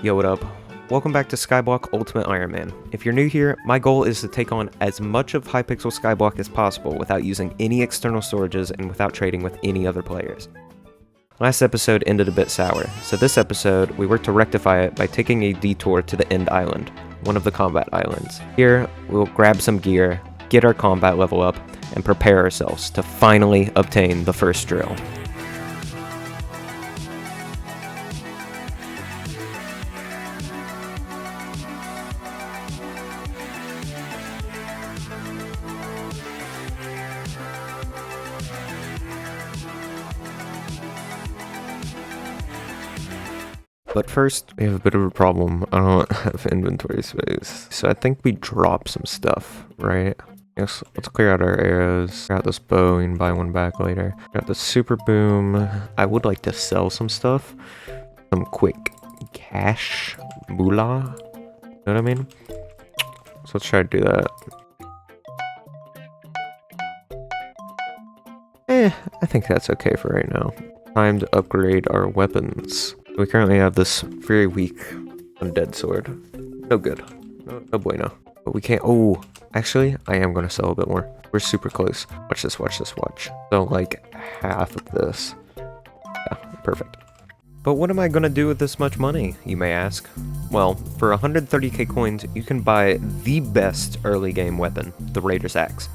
Yo, what up? Welcome back to Skyblock Ultimate Iron Man. If you're new here, my goal is to take on as much of Hypixel Skyblock as possible without using any external storages and without trading with any other players. Last episode ended a bit sour, so this episode we work to rectify it by taking a detour to the End Island, one of the combat islands. Here, we'll grab some gear, get our combat level up, and prepare ourselves to finally obtain the first drill. But first, we have a bit of a problem. I don't have inventory space. So I think we drop some stuff, right? Yes, let's clear out our arrows. Clear out this bow, we can buy one back later. Got the super boom. I would like to sell some stuff. Some quick cash moolah. You know what I mean? So let's try to do that. I think that's okay for right now. Time to upgrade our weapons. We currently have this very weak undead sword. No good. No bueno. But we can't. Oh, actually, I am going to sell a bit more. We're super close. Watch this, watch this, watch. So, like, half of this. Yeah, perfect. But what am I going to do with this much money, you may ask? Well, for 130k coins, you can buy the best early game weapon, the Raider's Axe.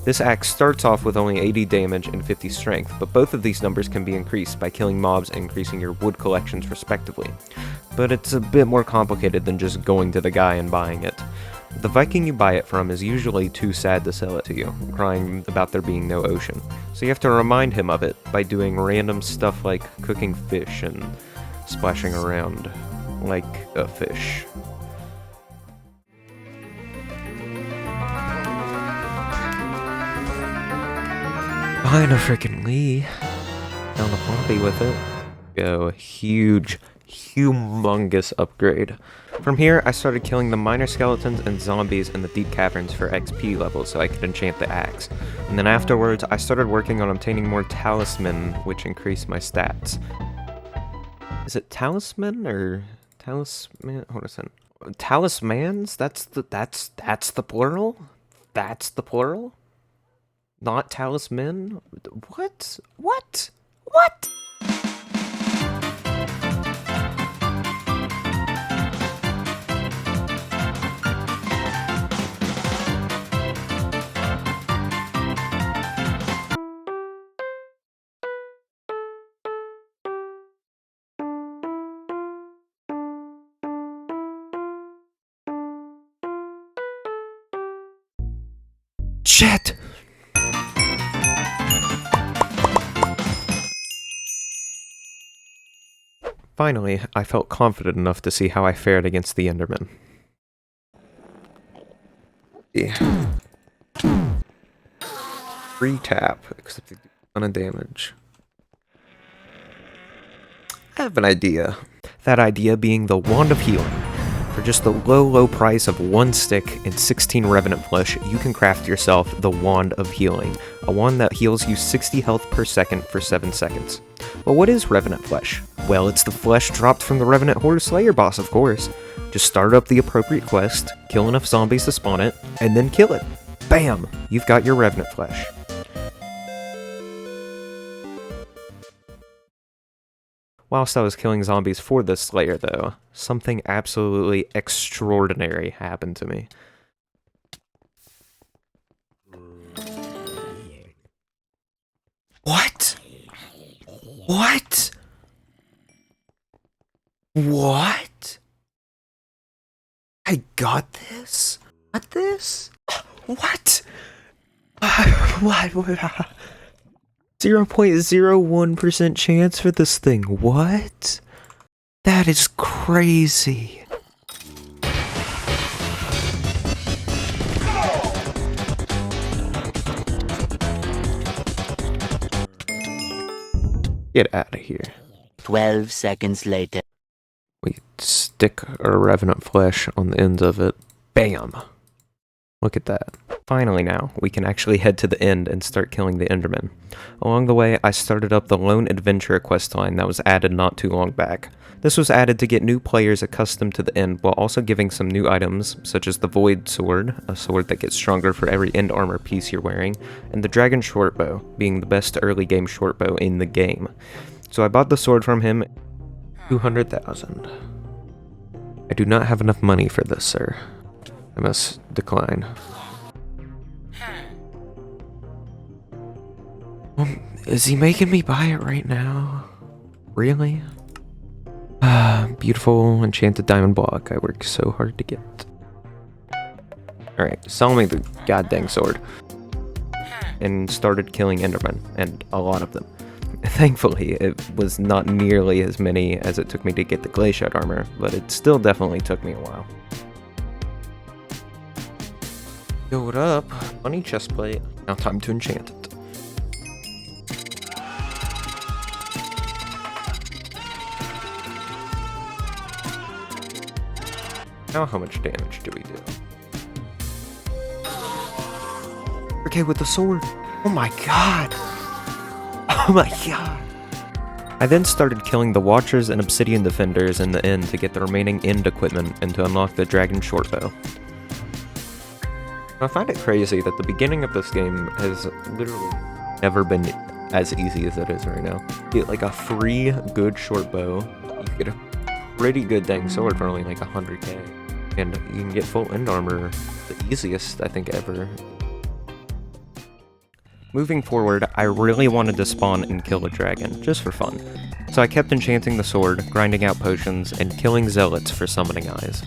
This axe starts off with only 80 damage and 50 strength, but both of these numbers can be increased by killing mobs and increasing your wood collections respectively. But it's a bit more complicated than just going to the guy and buying it. The Viking you buy it from is usually too sad to sell it to you, crying about there being no ocean. So you have to remind him of it by doing random stuff like cooking fish and splashing around like a fish. Behind a freaking Lee. Down the lobby with it. Go. Huge, humongous upgrade. From here, I started killing the minor skeletons and zombies in the deep caverns for XP levels so I could enchant the axe. And then afterwards, I started working on obtaining more talisman, which increased my stats. Is it talisman or talisman? Hold on a second. Talismans? That's the plural? That's the plural? Not talisman? What? What? What? Shit! Finally, I felt confident enough to see how I fared against the Enderman. Yeah. Free tap, except they do a ton of damage. I have an idea. That idea being the Wand of Healing. For just the low price of 1 stick and 16 Revenant Flesh, you can craft yourself the Wand of Healing, a wand that heals you 60 health per second for 7 seconds. But what is Revenant Flesh? Well, it's the flesh dropped from the Revenant Horde Slayer boss, of course. Just start up the appropriate quest, kill enough zombies to spawn it, and then kill it. Bam! You've got your Revenant Flesh. Whilst I was killing zombies for this Slayer, though, something absolutely extraordinary happened to me. What? What? What? I got this? Got this? What? What? 0.01% chance for this thing. What? That is crazy. Get out of here. 12 seconds later. We stick our Revenant Flesh on the ends of it. Bam! Look at that. Finally now, we can actually head to the end and start killing the Enderman. Along the way, I started up the Lone Adventurer questline that was added not too long back. This was added to get new players accustomed to the end, while also giving some new items, such as the Void Sword, a sword that gets stronger for every end armor piece you're wearing, and the Dragon Shortbow, being the best early game shortbow in the game. So I bought the sword from him, 200,000. I do not have enough money for this, sir. I must decline. Is he making me buy it right now? Really? Beautiful enchanted diamond block I worked so hard to get. Alright, sell me the goddamn sword. And started killing endermen, and a lot of them. Thankfully, it was not nearly as many as it took me to get the glaciate armor, but it still definitely took me a while. Yo, what up? Money chestplate. Now time to enchant it. Now how much damage do we do? Okay, with the sword. Oh my god! Oh my god! I then started killing the Watchers and Obsidian Defenders in the end to get the remaining end equipment and to unlock the Dragon Shortbow. I find it crazy that the beginning of this game has literally never been as easy as it is right now. You get like a free good shortbow, you get a pretty good dang sword for only like 100k. And you can get full end armor, the easiest, I think, ever. Moving forward, I really wanted to spawn and kill a dragon, just for fun. So I kept enchanting the sword, grinding out potions, and killing zealots for summoning eyes.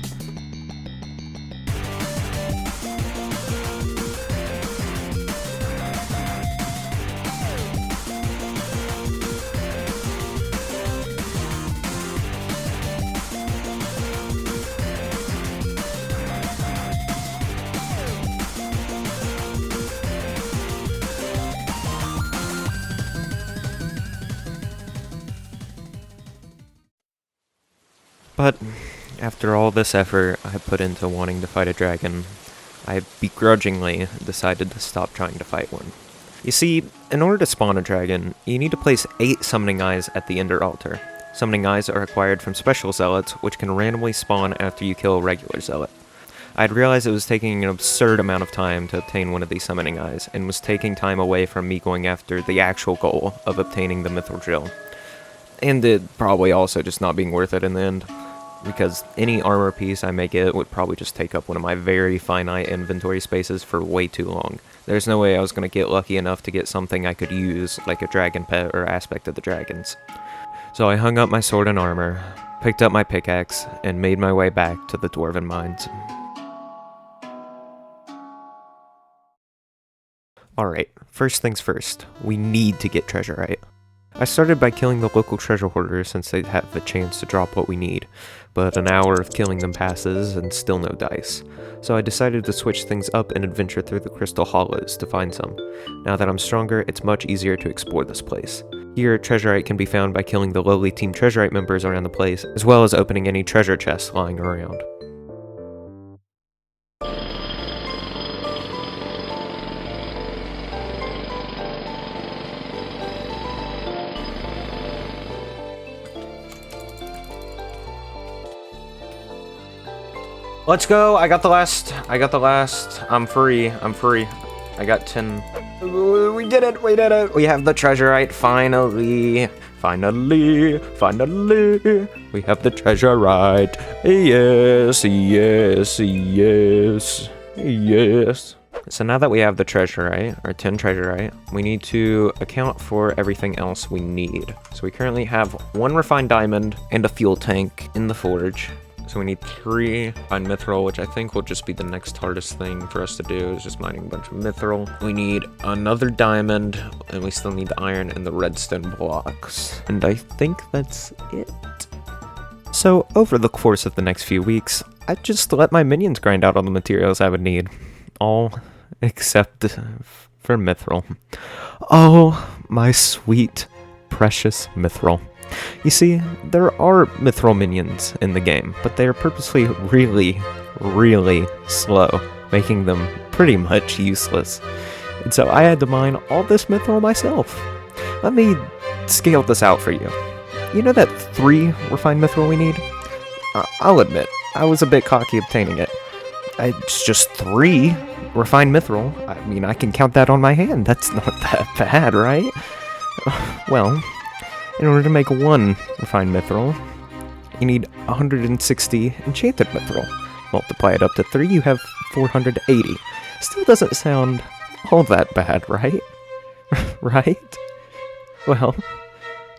But after all this effort I put into wanting to fight a dragon, I begrudgingly decided to stop trying to fight one. You see, in order to spawn a dragon, you need to place 8 summoning eyes at the Ender altar. Summoning eyes are acquired from special zealots, which can randomly spawn after you kill a regular zealot. I had realized it was taking an absurd amount of time to obtain one of these summoning eyes, and was taking time away from me going after the actual goal of obtaining the mithril drill. And it probably also just not being worth it in the end, because any armor piece I may get would probably just take up one of my very finite inventory spaces for way too long. There's no way I was going to get lucky enough to get something I could use, like a dragon pet or aspect of the dragons. So I hung up my sword and armor, picked up my pickaxe, and made my way back to the Dwarven Mines. Alright, first things first, we need to get treasurite. I started by killing the local treasure hoarders since they have the chance to drop what we need, but an hour of killing them passes and still no dice. So I decided to switch things up and adventure through the Crystal Hollows to find some. Now that I'm stronger, it's much easier to explore this place. Here, treasurite can be found by killing the lowly team treasurite members around the place, as well as opening any treasure chests lying around. Let's go, I got the last, I'm free, I got 10, we did it, we have the treasurite, finally, we have the treasurite, yes. So now that we have the treasurite, or 10 treasurite, we need to account for everything else we need. So we currently have 1 refined diamond and a fuel tank in the forge. So we need 3 refined mithril, which I think will just be the next hardest thing for us to do, is just mining a bunch of mithril. We need another diamond, and we still need the iron and the redstone blocks. And I think that's it. So over the course of the next few weeks, I just let my minions grind out all the materials I would need. All except for mithril. Oh, my sweet, precious mithril. You see, there are mithril minions in the game, but they are purposely really slow, making them pretty much useless. And so I had to mine all this mithril myself. Let me scale this out for you. You know that 3 refined mithril we need? I'll admit, I was a bit cocky obtaining it. It's just 3 refined mithril. I mean, I can count that on my hand. That's not that bad, right? Well, in order to make 1 refined mithril, you need 160 enchanted mithril. Multiply it up to 3, you have 480. Still doesn't sound all that bad, right? Right? Well,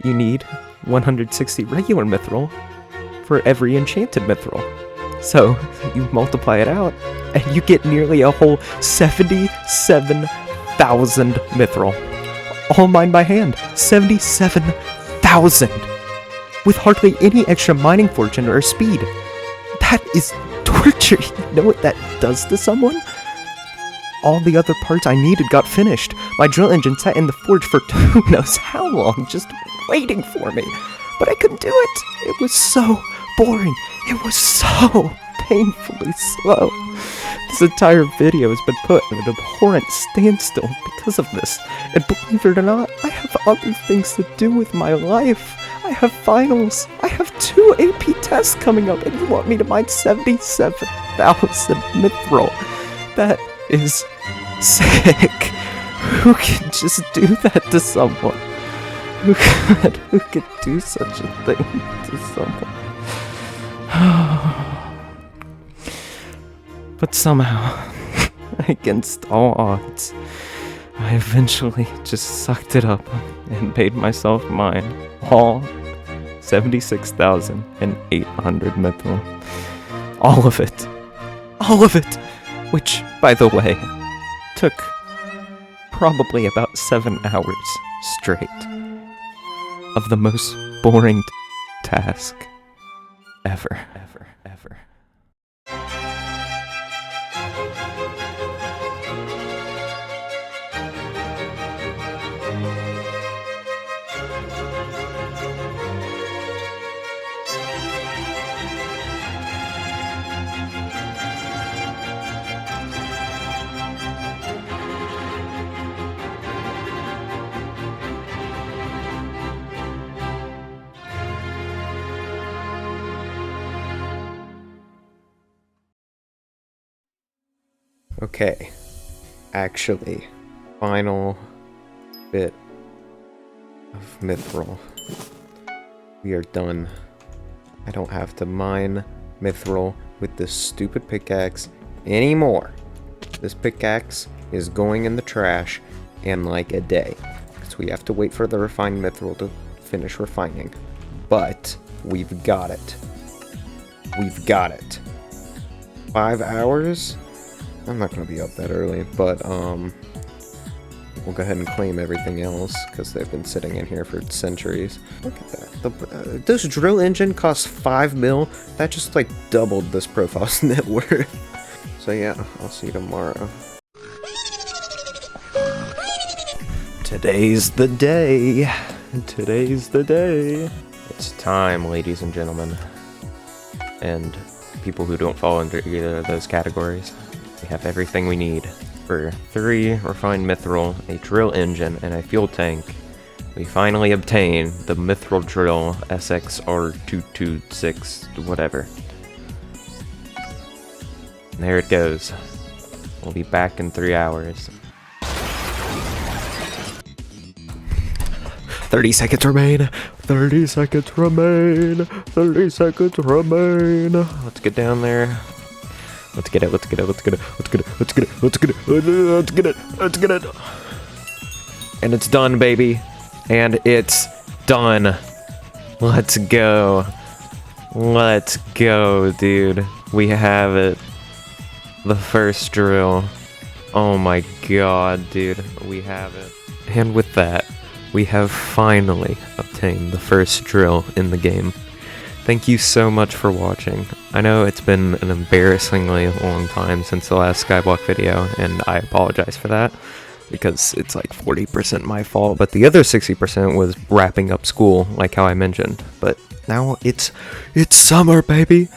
you need 160 regular mithril for every enchanted mithril. So, you multiply it out, and you get nearly a whole 77,000 mithril. All mined by hand. 77,000! With hardly any extra mining fortune or speed. That is torture. You know what that does to someone? All the other parts I needed got finished. My drill engine sat in the forge for who knows how long, just waiting for me. But I couldn't do it. It was so boring. It was so painfully slow. This entire video has been put in an abhorrent standstill because of this. And believe it or not, I have other things to do with my life. I have finals. I have 2 AP tests coming up, and you want me to mine 77,000 mithril. That is sick. Who can just do that to someone? Who could do such a thing to someone? But somehow, against all odds, I eventually just sucked it up and made myself mine all 76,800 mithril. All of it. All of it! Which, by the way, took probably about 7 hours straight of the most boring task ever. Okay, actually, final bit of mithril. We are done. I don't have to mine mithril with this stupid pickaxe anymore. This pickaxe is going in the trash in like a day, because we have to wait for the refined mithril to finish refining. But we've got it. We've got it. 5 hours? I'm not going to be up that early, but we'll go ahead and claim everything else, because they've been sitting in here for centuries. Look at that. This drill engine costs 5 mil. That just like doubled this profile's net worth. So yeah, I'll see you tomorrow. Today's the day. Today's the day. It's time, ladies and gentlemen. And people who don't fall into either of those categories. We have everything we need for 3 refined mithril, a drill engine, and a fuel tank. We finally obtain the mithril drill SXR226, whatever. And there it goes. We'll be back in 3 hours. 30 seconds remain. 30 seconds remain. 30 seconds remain. Let's get down there. Let's get it, let's get it, let's get it, let's get it, let's get it, let's get it, let's get it, let's get it. And it's done, baby. And it's done. Let's go. Let's go, dude. We have it. The first drill. Oh my god, dude. We have it. And with that, we have finally obtained the first drill in the game. Thank you so much for watching. I know it's been an embarrassingly long time since the last Skyblock video, and I apologize for that, because it's like 40% my fault, but the other 60% was wrapping up school, like how I mentioned. But now it's summer, baby!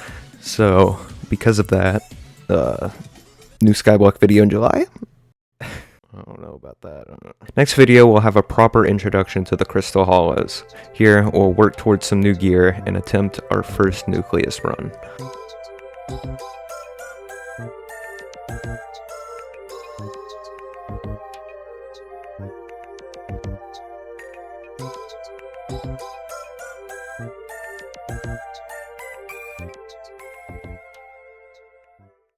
So, because of that, new Skyblock video in July? I don't know about that. Next video, we'll have a proper introduction to the Crystal Hollows. Here, we'll work towards some new gear and attempt our first nucleus run.